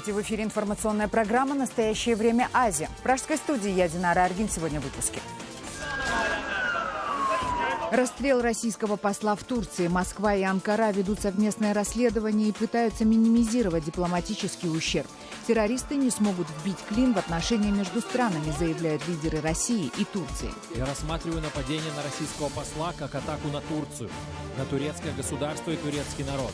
Здравствуйте! В эфире информационная программа «Настоящее время. Азия». В пражской студии я, Динара Аргин. Сегодня в выпуске. Расстрел российского посла в Турции. Москва и Анкара ведут совместное расследование и пытаются минимизировать дипломатический ущерб. Террористы не смогут вбить клин в отношения между странами, заявляют лидеры России и Турции. Я рассматриваю нападение на российского посла как атаку на Турцию, на турецкое государство и турецкий народ.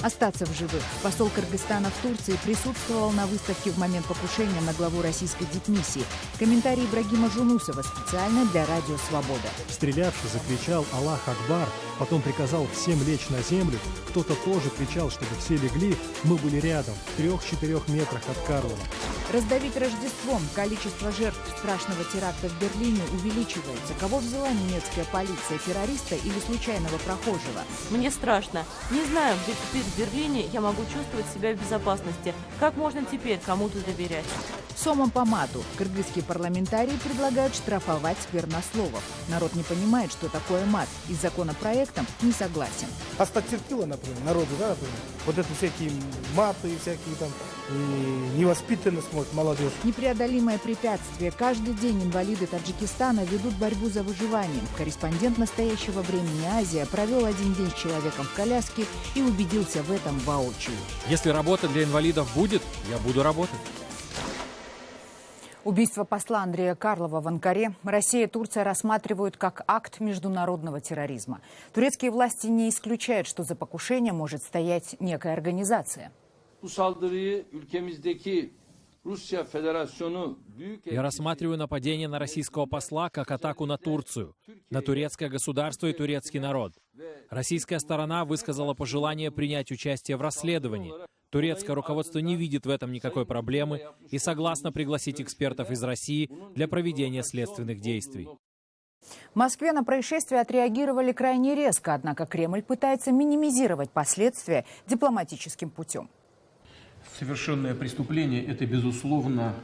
Остаться в живых. Посол Кыргызстана в Турции присутствовал на выставке в момент покушения на главу российской дипмиссии. Комментарий Ибрагима Жунусова специально для Радио Свобода. Стрелявший закричал «Аллах Акбар», потом приказал всем лечь на землю. Кто-то тоже кричал, чтобы все легли. Мы были рядом, в 3-4 метрах от Карлова. Раздавить Рождеством. Количество жертв страшного теракта в Берлине увеличивается. Кого взяла немецкая полиция? Террориста или случайного прохожего? Мне страшно. Не знаю, где теперь в Берлине я могу чувствовать себя в безопасности. Как можно теперь кому-то доверять? Сомом по мату. Кыргызские парламентарии предлагают штрафовать сквернословов. Народ не понимает, что такое мат, и с законопроектом не согласен. Осточертило, например, народу, да, например, вот это всякие маты, всякие там невоспитанность, молодежь. Непреодолимое препятствие. Каждый день инвалиды Таджикистана ведут борьбу за выживанием. Корреспондент «Настоящего времени. Азия» провел один день с человеком в коляске и убедился в этом воочию. Если работа для инвалидов будет, я буду работать. Убийство посла Андрея Карлова в Анкаре Россия и Турция рассматривают как акт международного терроризма. Турецкие власти не исключают, что за покушением может стоять некая организация. Я рассматриваю нападение на российского посла как атаку на Турцию, на турецкое государство и турецкий народ. Российская сторона высказала пожелание принять участие в расследовании. Турецкое руководство не видит в этом никакой проблемы и согласно пригласить экспертов из России для проведения следственных действий. В Москве на происшествие отреагировали крайне резко, однако Кремль пытается минимизировать последствия дипломатическим путем. Совершенное преступление – это, безусловно,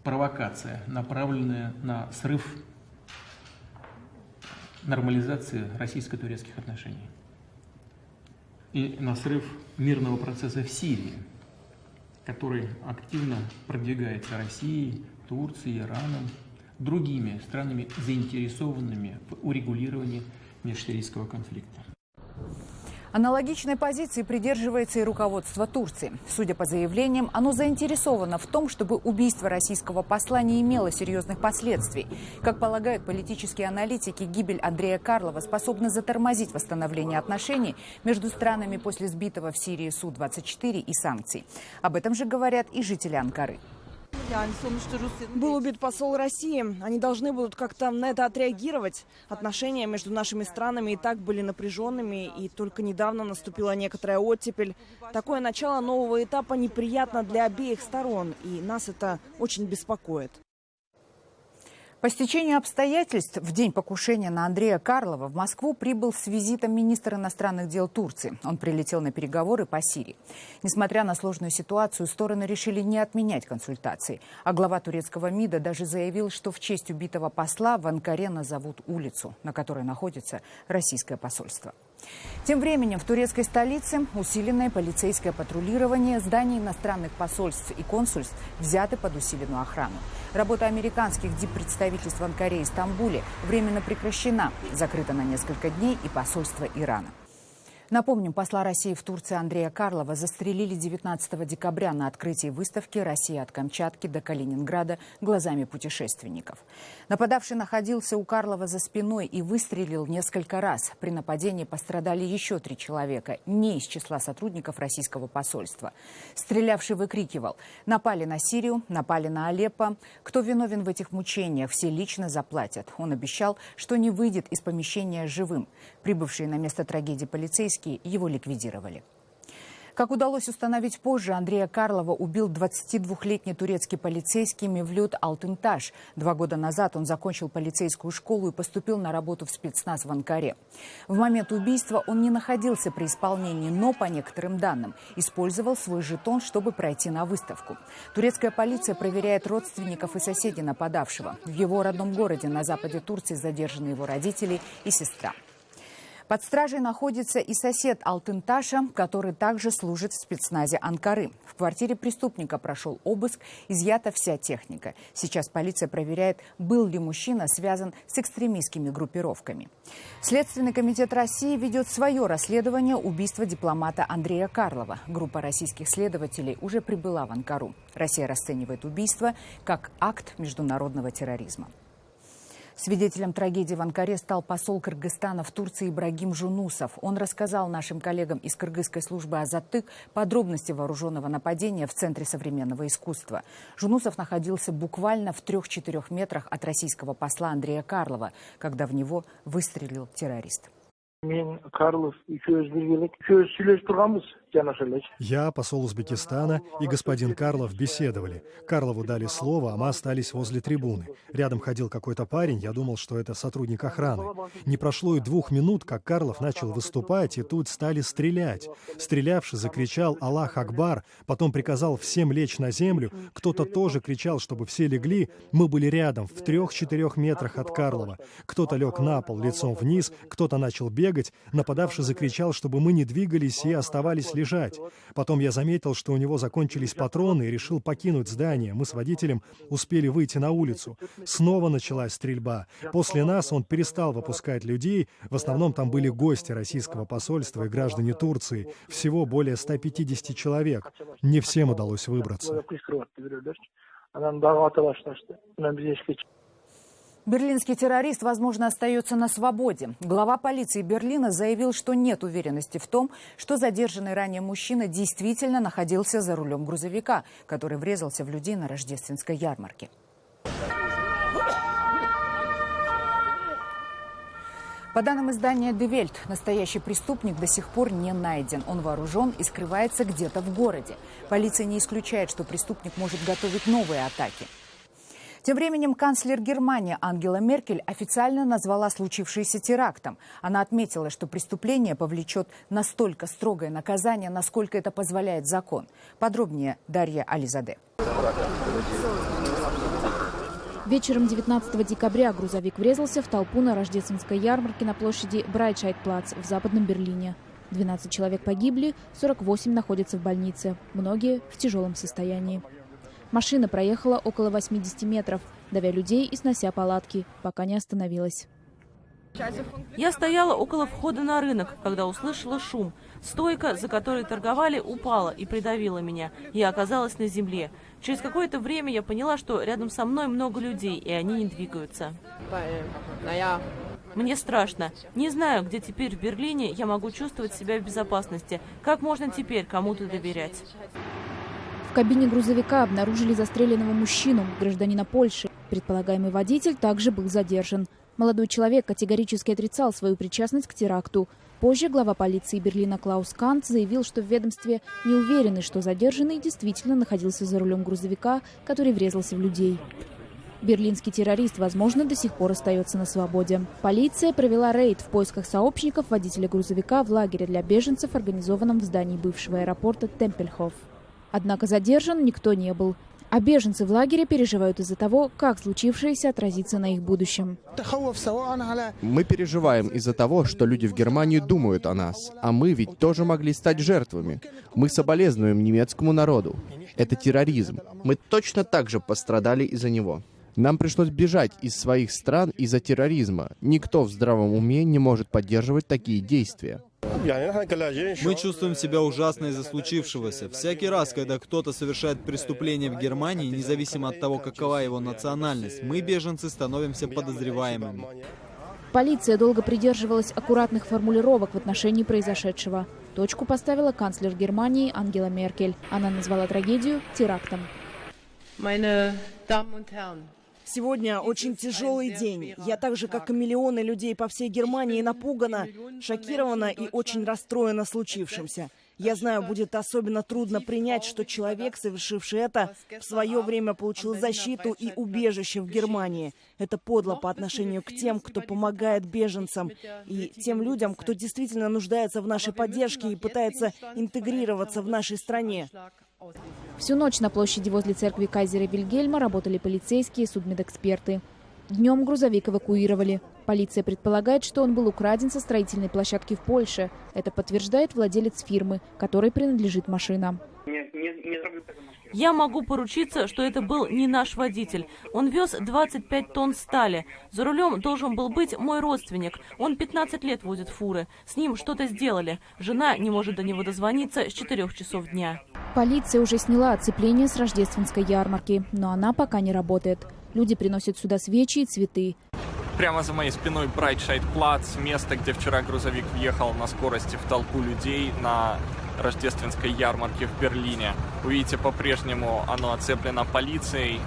провокация, направленная на срыв нормализации российско-турецких отношений и на срыв мирного процесса в Сирии, который активно продвигается Россией, Турцией, Ираном, другими странами, заинтересованными в урегулировании межсирийского конфликта. Аналогичной позиции придерживается и руководство Турции. Судя по заявлениям, оно заинтересовано в том, чтобы убийство российского посла не имело серьезных последствий. Как полагают политические аналитики, гибель Андрея Карлова способна затормозить восстановление отношений между странами после сбитого в Сирии Су-24 и санкций. Об этом же говорят и жители Анкары. Был убит посол России. Они должны будут как-то на это отреагировать. Отношения между нашими странами и так были напряженными, и только недавно наступила некоторая оттепель. Такое начало нового этапа неприятно для обеих сторон, и нас это очень беспокоит. По стечению обстоятельств в день покушения на Андрея Карлова в Москву прибыл с визитом министр иностранных дел Турции. Он прилетел на переговоры по Сирии. Несмотря на сложную ситуацию, стороны решили не отменять консультации. А глава турецкого МИДа даже заявил, что в честь убитого посла в Анкаре назовут улицу, на которой находится российское посольство. Тем временем в турецкой столице усиленное полицейское патрулирование, здания иностранных посольств и консульств взяты под усиленную охрану. Работа американских диппредставительств в Анкаре и Стамбуле временно прекращена. Закрыто на несколько дней и посольство Ирана. Напомним, посла России в Турции Андрея Карлова застрелили 19 декабря на открытии выставки «Россия от Камчатки до Калининграда глазами путешественников». Нападавший находился у Карлова за спиной и выстрелил несколько раз. При нападении пострадали еще 3 человека, не из числа сотрудников российского посольства. Стрелявший выкрикивал: «Напали на Сирию, напали на Алеппо. Кто виновен в этих мучениях, все лично заплатят». Он обещал, что не выйдет из помещения живым. Прибывшие на место трагедии полицейские его ликвидировали. Как удалось установить позже, Андрея Карлова убил 22-летний турецкий полицейский Мевлют Алтынташ. 2 года назад он закончил полицейскую школу и поступил на работу в спецназ в Анкаре. В момент убийства он не находился при исполнении, но, по некоторым данным, использовал свой жетон, чтобы пройти на выставку. Турецкая полиция проверяет родственников и соседей нападавшего. В его родном городе на западе Турции задержаны его родители и сестра. Под стражей находится и сосед Алтынташа, который также служит в спецназе Анкары. В квартире преступника прошел обыск, изъята вся техника. Сейчас полиция проверяет, был ли мужчина связан с экстремистскими группировками. Следственный комитет России ведет свое расследование убийства дипломата Андрея Карлова. Группа российских следователей уже прибыла в Анкару. Россия расценивает убийство как акт международного терроризма. Свидетелем трагедии в Анкаре стал посол Кыргызстана в Турции Ибрагим Жунусов. Он рассказал нашим коллегам из кыргызской службы «Азаттык» подробности вооруженного нападения в Центре современного искусства. Жунусов находился буквально в 3-4 метрах от российского посла Андрея Карлова, когда в него выстрелил террорист. Я, посол Узбекистана и господин Карлов беседовали. Карлову дали слово, а мы остались возле трибуны. Рядом ходил какой-то парень, я думал, что это сотрудник охраны. Не прошло и 2 минут, как Карлов начал выступать, и тут стали стрелять. Стрелявший закричал «Аллах Акбар», потом приказал всем лечь на землю. Кто-то тоже кричал, чтобы все легли. Мы были рядом, в 3-4 метрах от Карлова. Кто-то лег на пол лицом вниз, кто-то начал бегать. Нападавший закричал, чтобы мы не двигались и оставались лежать. Потом я заметил, что у него закончились патроны, и решил покинуть здание. Мы с водителем успели выйти на улицу. Снова началась стрельба. После нас он перестал выпускать людей. В основном там были гости российского посольства и граждане Турции. Всего более 150 человек. Не всем удалось выбраться. Берлинский террорист, возможно, остается на свободе. Глава полиции Берлина заявил, что нет уверенности в том, что задержанный ранее мужчина действительно находился за рулем грузовика, который врезался в людей на рождественской ярмарке. По данным издания Die Welt, настоящий преступник до сих пор не найден. Он вооружен и скрывается где-то в городе. Полиция не исключает, что преступник может готовить новые атаки. Тем временем канцлер Германии Ангела Меркель официально назвала случившееся терактом. Она отметила, что преступление повлечет настолько строгое наказание, насколько это позволяет закон. Подробнее Дарья Ализаде. Вечером 19 декабря грузовик врезался в толпу на рождественской ярмарке на площади Брайтшайд-плац в Западном Берлине. 12 человек погибли, 48 находятся в больнице, многие в тяжелом состоянии. Машина проехала около 80 метров, давя людей и снося палатки, пока не остановилась. Я стояла около входа на рынок, когда услышала шум. Стойка, за которой торговали, упала и придавила меня. Я оказалась на земле. Через какое-то время я поняла, что рядом со мной много людей, и они не двигаются. Мне страшно. Не знаю, где теперь в Берлине я могу чувствовать себя в безопасности. Как можно теперь кому-то доверять? В кабине грузовика обнаружили застреленного мужчину, гражданина Польши. Предполагаемый водитель также был задержан. Молодой человек категорически отрицал свою причастность к теракту. Позже глава полиции Берлина Клаус Кант заявил, что в ведомстве не уверены, что задержанный действительно находился за рулем грузовика, который врезался в людей. Берлинский террорист, возможно, до сих пор остается на свободе. Полиция провела рейд в поисках сообщников водителя грузовика в лагере для беженцев, организованном в здании бывшего аэропорта Темпельхоф. Однако задержан никто не был. А беженцы в лагере переживают из-за того, как случившееся отразится на их будущем. Мы переживаем из-за того, что люди в Германии думают о нас. А мы ведь тоже могли стать жертвами. Мы соболезнуем немецкому народу. Это терроризм. Мы точно так же пострадали из-за него. Нам пришлось бежать из своих стран из-за терроризма. Никто в здравом уме не может поддерживать такие действия. Мы чувствуем себя ужасно из-за случившегося. Всякий раз, когда кто-то совершает преступление в Германии, независимо от того, какова его национальность, мы, беженцы, становимся подозреваемыми. Полиция долго придерживалась аккуратных формулировок в отношении произошедшего. Точку поставила канцлер Германии Ангела Меркель. Она назвала трагедию терактом. Сегодня очень тяжелый день. Я так же, как и миллионы людей по всей Германии, напугана, шокирована и очень расстроена случившимся. Я знаю, будет особенно трудно принять, что человек, совершивший это, в свое время получил защиту и убежище в Германии. Это подло по отношению к тем, кто помогает беженцам, и тем людям, кто действительно нуждается в нашей поддержке и пытается интегрироваться в нашей стране. Всю ночь на площади возле церкви Кайзера Вильгельма работали полицейские и судмедэксперты. Днем грузовик эвакуировали. Полиция предполагает, что он был украден со строительной площадки в Польше. Это подтверждает владелец фирмы, которой принадлежит машина. Я могу поручиться, что это был не наш водитель. Он вез 25 тонн стали. За рулем должен был быть мой родственник. Он 15 лет возит фуры. С ним что-то сделали. Жена не может до него дозвониться с 4 часов дня. Полиция уже сняла оцепление с рождественской ярмарки, но она пока не работает. Люди приносят сюда свечи и цветы. Прямо за моей спиной Брайтшайд-плац, место, где вчера грузовик въехал на скорости в толпу людей на рождественской ярмарке в Берлине. Увидите, по-прежнему оно оцеплено полицией,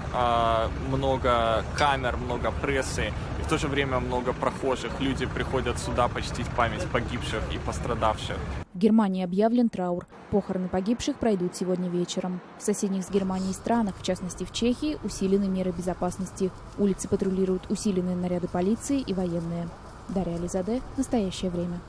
много камер, много прессы, и в то же время много прохожих. Люди приходят сюда почтить память погибших и пострадавших. В Германии объявлен траур. Похороны погибших пройдут сегодня вечером. В соседних с Германией странах, в частности в Чехии, усилены меры безопасности. Улицы патрулируют усиленные наряды полиции и военные. Дарья Ализаде. Настоящее время.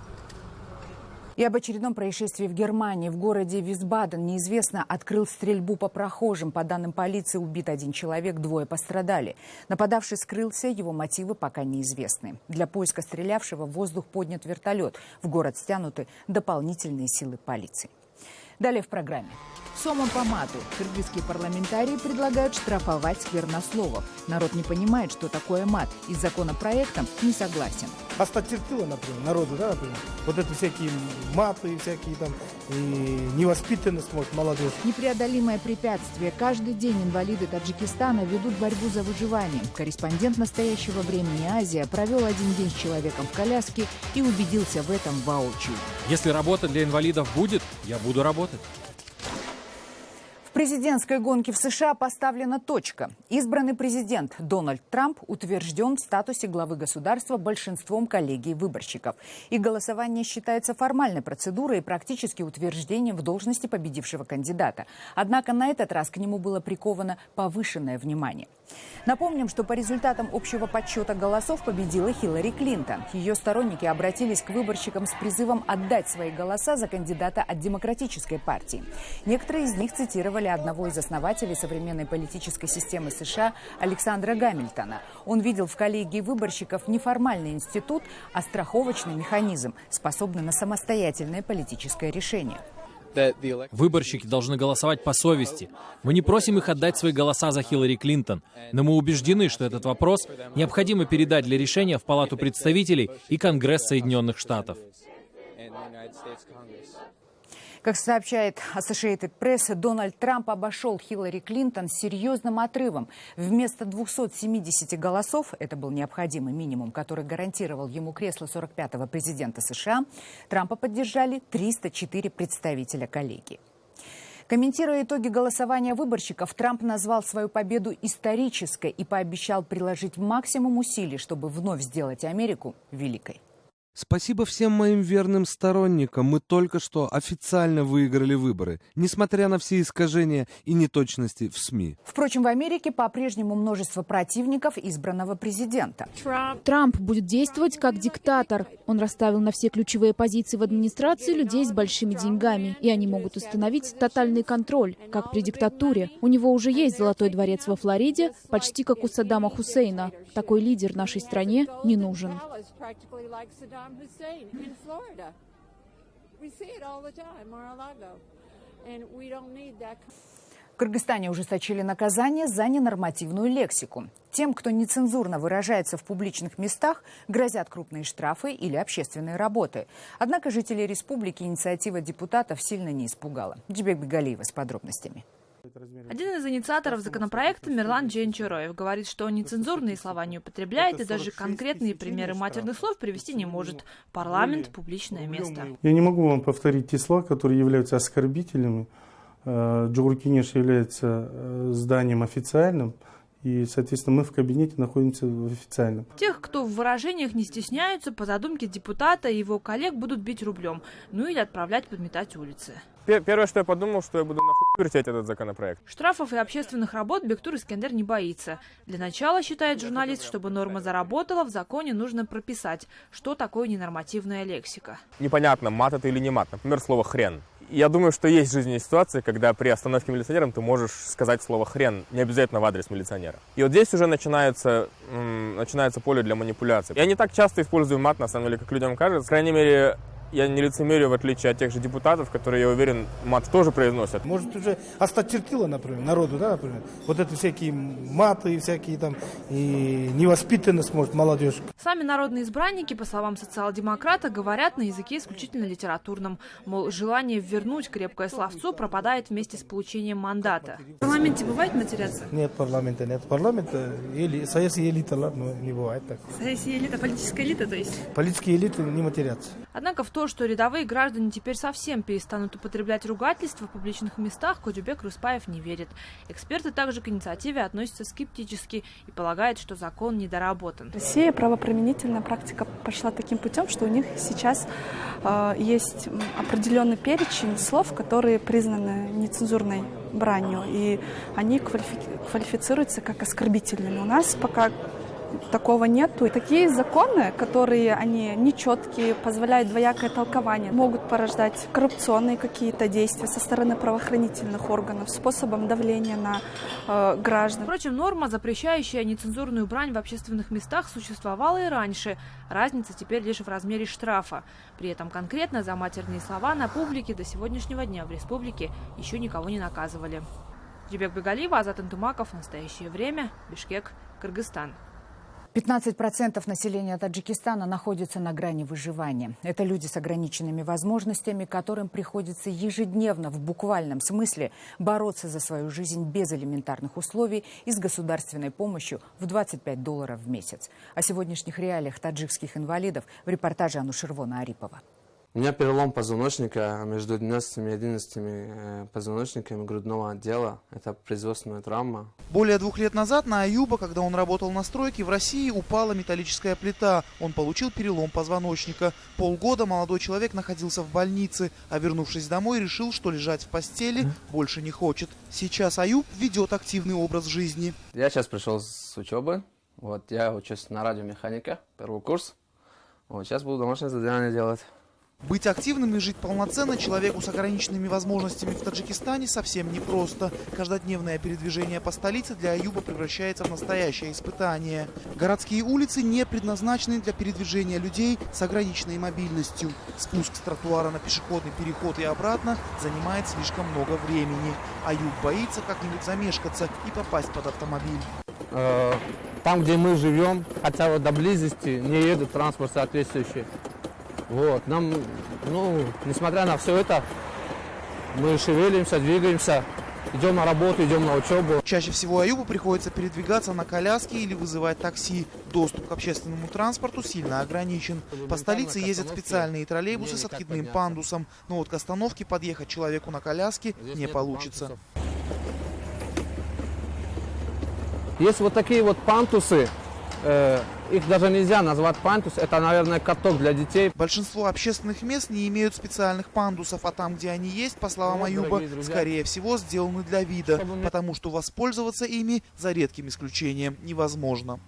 И об очередном происшествии в Германии. В городе Висбаден неизвестно открыл стрельбу по прохожим. По данным полиции, убит 1 человек, 2 пострадали. Нападавший скрылся, его мотивы пока неизвестны. Для поиска стрелявшего в воздух поднят вертолет. В город стянуты дополнительные силы полиции. Далее в программе. Сомом по мату. Кыргызские парламентарии предлагают штрафовать сквернословов. Народ не понимает, что такое мат, и с законопроектом не согласен. Осточертило, например, народу, да, например. Вот это всякие маты, всякие там, и невоспитанность, может, молодежь. Непреодолимое препятствие. Каждый день инвалиды Таджикистана ведут борьбу за выживание. Корреспондент настоящего времени «Азия» провел 1 день с человеком в коляске и убедился в этом воочию. Если работа для инвалидов будет, я буду работать. В президентской гонке в США поставлена точка. Избранный президент Дональд Трамп утвержден в статусе главы государства большинством коллегий выборщиков. И голосование считается формальной процедурой и практически утверждением в должности победившего кандидата. Однако на этот раз к нему было приковано повышенное внимание. Напомним, что по результатам общего подсчета голосов победила Хиллари Клинтон. Ее сторонники обратились к выборщикам с призывом отдать свои голоса за кандидата от Демократической партии. Некоторые из них цитировали одного из основателей современной политической системы США Александра Гамильтона. Он видел в коллегии выборщиков не формальный институт, а страховочный механизм, способный на самостоятельное политическое решение. Выборщики должны голосовать по совести. Мы не просим их отдать свои голоса за Хиллари Клинтон, но мы убеждены, что этот вопрос необходимо передать для решения в Палату представителей и Конгресс Соединенных Штатов. Как сообщает Associated Press, Дональд Трамп обошел Хиллари Клинтон с серьезным отрывом. Вместо 270 голосов, это был необходимый минимум, который гарантировал ему кресло 45-го президента США, Трампа поддержали 304 представителя коллегии. Комментируя итоги голосования выборщиков, Трамп назвал свою победу исторической и пообещал приложить максимум усилий, чтобы вновь сделать Америку великой. Спасибо всем моим верным сторонникам. Мы только что официально выиграли выборы, несмотря на все искажения и неточности в СМИ. Впрочем, в Америке по-прежнему множество противников избранного президента. Трамп будет действовать как диктатор. Он расставил на все ключевые позиции в администрации людей с большими деньгами. И они могут установить тотальный контроль, как при диктатуре. У него уже есть Золотой дворец во Флориде, почти как у Саддама Хусейна. Такой лидер нашей стране не нужен. В Кыргызстане ужесточили наказание за ненормативную лексику. Тем, кто нецензурно выражается в публичных местах, грозят крупные штрафы или общественные работы. Однако жителей республики инициатива депутатов сильно не испугала. Джибек Бегалиева с подробностями. Один из инициаторов законопроекта Мирлан Дженчуроев говорит, что нецензурные слова не употребляет и даже конкретные примеры матерных слов привести не может. Парламент – публичное место. Я не могу вам повторить те слова, которые являются оскорбительными. Джугуркинеш является зданием официальным, и, соответственно, мы в кабинете находимся в официальном. Тех, кто в выражениях не стесняются, по задумке депутата и его коллег будут бить рублем, ну или отправлять подметать улицы. Первое, что я подумал, что я буду нахуй вертеть этот законопроект. Штрафов и общественных работ Бектур Искендер не боится. Для начала, считает журналист, чтобы норма заработала, в законе нужно прописать, что такое ненормативная лексика. Непонятно, мат это или не мат. Например, слово «хрен». Я думаю, что есть жизненные ситуации, когда при остановке милиционером ты можешь сказать слово «хрен», не обязательно в адрес милиционера. И вот здесь уже начинается поле для манипуляций. Я не так часто использую мат, на самом деле, как людям кажется. По крайней мере, я не лицемерю, в отличие от тех же депутатов, которые, я уверен, мат тоже произносят. Может, уже осточертило, например, народу, да, например, вот это всякие маты, всякие там, и невоспитанность, может, молодежь. Сами народные избранники, по словам социал-демократа, говорят на языке исключительно литературном. Мол, желание вернуть крепкое словцо пропадает вместе с получением мандата. В парламенте бывает матеряться? Нет, парламента нет. Парламента, советская элита, ладно, не бывает так. Советская элита, политическая элита, то есть? Политические элиты не матерятся. Однако в то, что рядовые граждане теперь совсем перестанут употреблять ругательства в публичных местах, Кодюбек Рыспаев не верит. Эксперты также к инициативе относятся скептически и полагают, что закон недоработан. В России правоприменительная практика пошла таким путем, что у них сейчас есть определенный перечень слов, которые признаны нецензурной бранью, и они квалифицируются как оскорбительными. У нас пока такого нету. И такие законы, которые они нечеткие, позволяют двоякое толкование, могут порождать коррупционные какие-то действия со стороны правоохранительных органов, способом давления на граждан. Впрочем, норма, запрещающая нецензурную брань в общественных местах, существовала и раньше. Разница теперь лишь в размере штрафа. При этом конкретно за матерные слова на публике до сегодняшнего дня в республике еще никого не наказывали. Жибек Бегалиева, Азат Антумаков. Настоящее время. Бишкек, Кыргызстан. 15% населения Таджикистана находится на грани выживания. Это люди с ограниченными возможностями, которым приходится ежедневно, в буквальном смысле, бороться за свою жизнь без элементарных условий и с государственной помощью в $25 в месяц. О сегодняшних реалиях таджикских инвалидов в репортаже Анушервона Арипова. У меня перелом позвоночника между 12 и 11 позвоночниками грудного отдела. Это производственная травма. Более 2 лет назад на Аюба, когда он работал на стройке, в России упала металлическая плита. Он получил перелом позвоночника. Полгода молодой человек находился в больнице, а вернувшись домой, решил, что лежать в постели больше не хочет. Сейчас Аюб ведет активный образ жизни. Я сейчас пришел с учебы. Я учусь на радиомеханика, первый курс. Сейчас буду домашнее задание делать. Быть активным и жить полноценно человеку с ограниченными возможностями в Таджикистане совсем непросто. Каждодневное передвижение по столице для Аюба превращается в настоящее испытание. Городские улицы не предназначены для передвижения людей с ограниченной мобильностью. Спуск с тротуара на пешеходный переход и обратно занимает слишком много времени. Аюб боится как-нибудь замешкаться и попасть под автомобиль. Там, где мы живем, хотя до близости не едет транспорт соответствующий. Нам, несмотря на все это, мы шевелимся, двигаемся, идем на работу, идем на учебу. Чаще всего Аюбу приходится передвигаться на коляске или вызывать такси. Доступ к общественному транспорту сильно ограничен. По столице ездят специальные троллейбусы с откидным пандусом, но к остановке подъехать человеку на коляске не получится. Есть такие пандусы. Их даже нельзя назвать пандус, это, наверное, каток для детей. Большинство общественных мест не имеют специальных пандусов, а там, где они есть, по словам Аюба, скорее всего, сделаны для вида, потому что воспользоваться ими, за редким исключением, невозможно.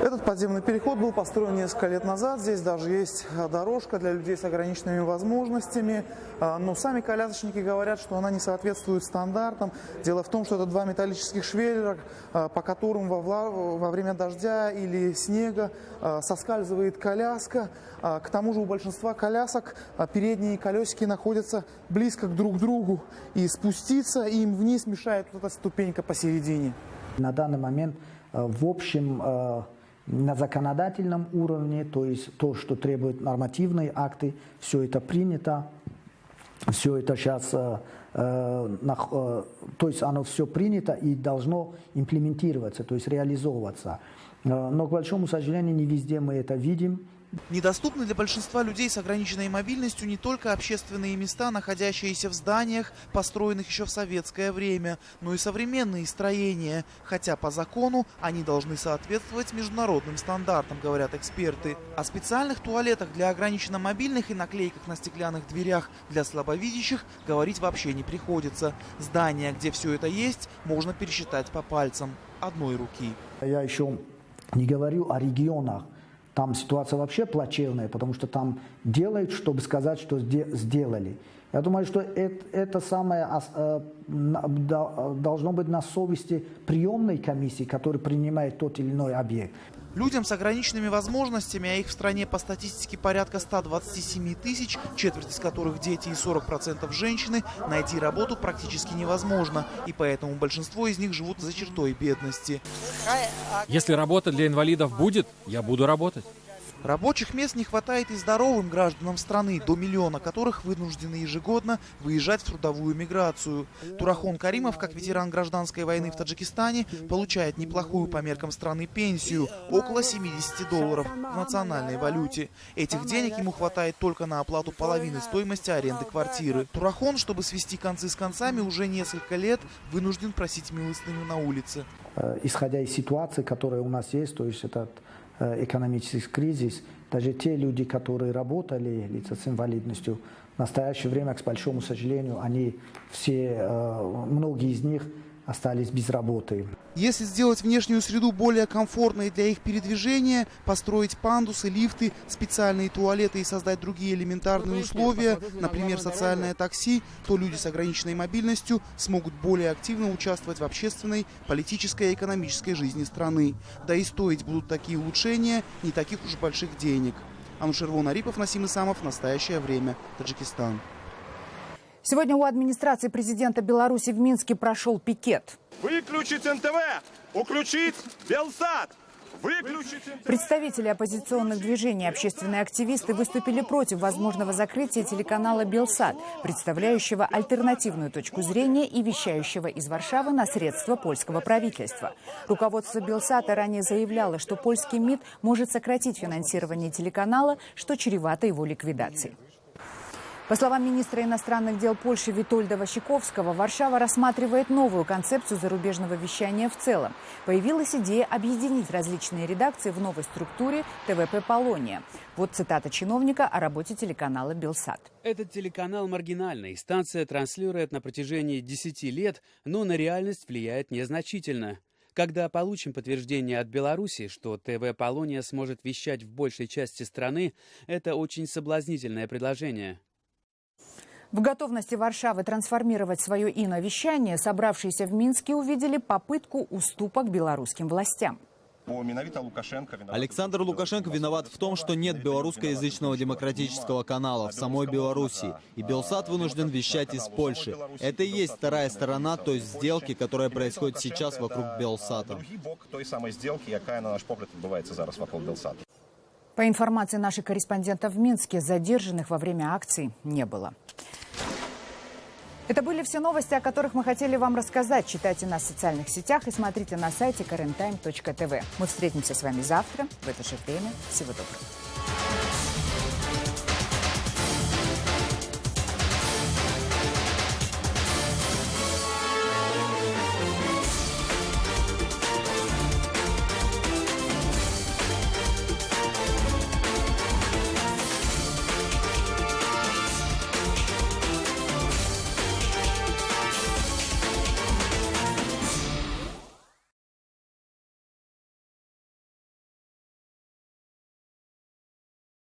Этот подземный переход был построен несколько лет назад. Здесь даже есть дорожка для людей с ограниченными возможностями. Но сами колясочники говорят, что она не соответствует стандартам. Дело в том, что это 2 металлических швеллера, по которым во время дождя или снега соскальзывает коляска. К тому же у большинства колясок передние колесики находятся близко друг к другу. И спуститься им вниз мешает эта ступенька посередине. На данный момент, в общем, на законодательном уровне, то есть то, что требует нормативные акты, все это принято, все это сейчас, то есть оно все принято и должно имплементироваться, то есть реализовываться. Но, к большому сожалению, не везде мы это видим. Недоступны для большинства людей с ограниченной мобильностью не только общественные места, находящиеся в зданиях, построенных еще в советское время, но и современные строения. Хотя по закону они должны соответствовать международным стандартам, говорят эксперты. О специальных туалетах для ограниченно мобильных и наклейках на стеклянных дверях для слабовидящих говорить вообще не приходится. Здания, где все это есть, можно пересчитать по пальцам одной руки. Я еще не говорю о регионах, Там ситуация вообще плачевная, потому что там делают, чтобы сказать, что сделали. Я думаю, что это самое должно быть на совести приемной комиссии, которая принимает тот или иной объект. Людям с ограниченными возможностями, а их в стране по статистике порядка 127 тысяч, четверть из которых дети и 40% женщины, найти работу практически невозможно. И поэтому большинство из них живут за чертой бедности. Если работа для инвалидов будет, я буду работать. Рабочих мест не хватает и здоровым гражданам страны, до миллиона которых вынуждены ежегодно выезжать в трудовую миграцию. Турахон Каримов, как ветеран гражданской войны в Таджикистане, получает неплохую по меркам страны пенсию – около $70 в национальной валюте. Этих денег ему хватает только на оплату половины стоимости аренды квартиры. Турахон, чтобы свести концы с концами, уже несколько лет вынужден просить милостыню на улице. Исходя из ситуации, которая у нас есть, то есть этот экономический кризис, даже те люди, которые работали, лица с инвалидностью, в настоящее время, к большому сожалению, они все, многие из них остались без работы. Если сделать внешнюю среду более комфортной для их передвижения, построить пандусы, лифты, специальные туалеты и создать другие элементарные условия, например, социальное такси, то люди с ограниченной мобильностью смогут более активно участвовать в общественной, политической и экономической жизни страны. Да и стоить будут такие улучшения не таких уж больших денег. Анушервон Арипов, Насим Исамов. Настоящее время. Таджикистан. Сегодня у администрации президента Беларуси в Минске прошел пикет. Выключить НТВ! Уключить Белсат! Представители оппозиционных движений и общественные активисты выступили против возможного закрытия телеканала «Белсат», представляющего альтернативную точку зрения и вещающего из Варшавы на средства польского правительства. Руководство «Белсата» ранее заявляло, что польский МИД может сократить финансирование телеканала, что чревато его ликвидацией. По словам министра иностранных дел Польши Витольда Ващиковского, Варшава рассматривает новую концепцию зарубежного вещания в целом. Появилась идея объединить различные редакции в новой структуре ТВП «Полония». Вот цитата чиновника о работе телеканала «Белсат». Этот телеканал маргинальный. Станция транслирует на протяжении 10 лет, но на реальность влияет незначительно. Когда получим подтверждение от Беларуси, что ТВ «Полония» сможет вещать в большей части страны, это очень соблазнительное предложение. В готовности Варшавы трансформировать свое иновещание собравшиеся в Минске увидели попытку уступок белорусским властям. Александр Лукашенко виноват в том, что нет белорусскоязычного демократического канала в самой Беларуси, и Белсат вынужден вещать из Польши. Это и есть вторая сторона той сделки, которая происходит сейчас вокруг Белсата. По информации наших корреспондентов в Минске, задержанных во время акций не было. Это были все новости, о которых мы хотели вам рассказать. Читайте нас в социальных сетях и смотрите на сайте karenTime.tv. Мы встретимся с вами завтра в это же время. Всего доброго.